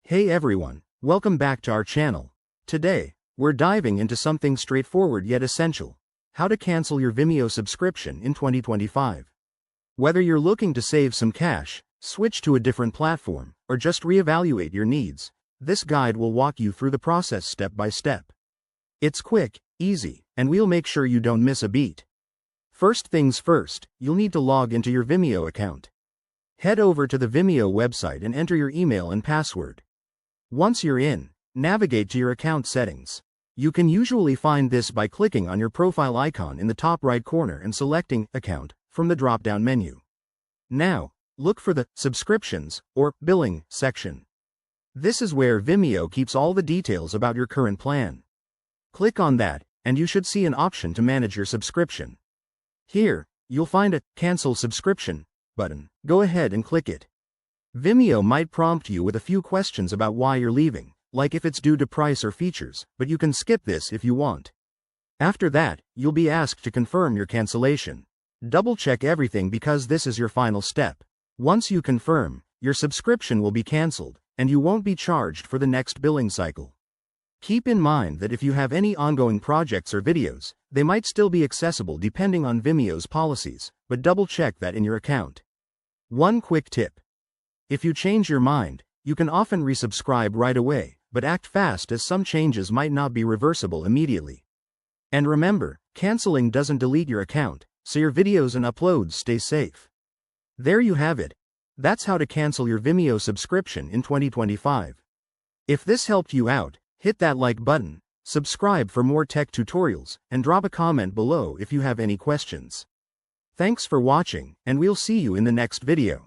Hey everyone, welcome back to our channel. Today, we're diving into something straightforward yet essential: how to cancel your Vimeo subscription in 2025. Whether you're looking to save some cash, switch to a different platform, or just reevaluate your needs, this guide will walk you through the process step by step. It's quick, easy, and we'll make sure you don't miss a beat. First things first, you'll need to log into your Vimeo account. Head over to the Vimeo website and enter your email and password. Once you're in, navigate to your account settings. You can usually find this by clicking on your profile icon in the top right corner and selecting Account from the drop-down menu. Now, look for the Subscriptions or Billing section. This is where Vimeo keeps all the details about your current plan. Click on that, and you should see an option to manage your subscription. Here, you'll find a Cancel Subscription button. Go ahead and click it. Vimeo might prompt you with a few questions about why you're leaving, like if it's due to price or features, but you can skip this if you want. After that, you'll be asked to confirm your cancellation. Double-check everything because this is your final step. Once you confirm, your subscription will be canceled, and you won't be charged for the next billing cycle. Keep in mind that if you have any ongoing projects or videos, they might still be accessible depending on Vimeo's policies, but double-check that in your account. One quick tip: if you change your mind, you can often resubscribe right away, but act fast as some changes might not be reversible immediately. And remember, canceling doesn't delete your account, so your videos and uploads stay safe. There you have it. That's how to cancel your Vimeo subscription in 2025. If this helped you out, hit that like button, subscribe for more tech tutorials, and drop a comment below if you have any questions. Thanks for watching, and we'll see you in the next video.